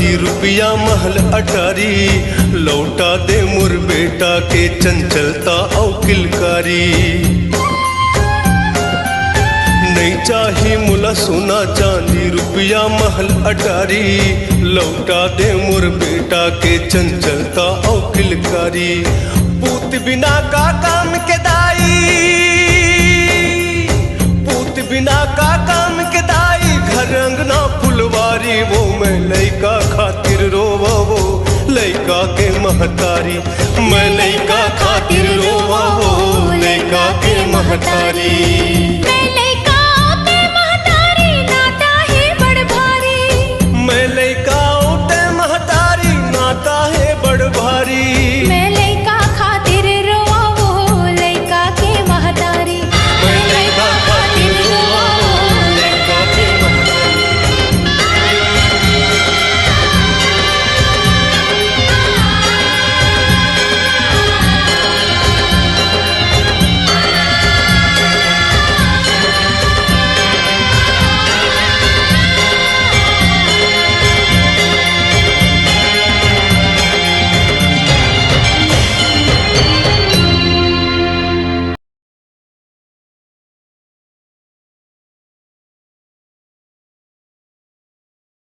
चांदी रुपया महल अटारी, लौटा दे मोर बेटा के चंचलता औ किलकारी। नहीं चाही मुला सोना चांदी रुपया महल अटारी, लौटा दे मोर बेटा के चंचलता औ किलकारी। पूत बिना का काम के दाई, पूत बिना का काम के दाई, घर अंगना फुलवारी। वो मैं लइका खातिर रोवा, वो लइका के महतारी। मैं लइका खातिर रोवा, वो लइका के महतारी। मैं लइका ते महतारी, नाता है बड़ भारी। मैं लइका ते महतारी, नाता है बड़ भारी।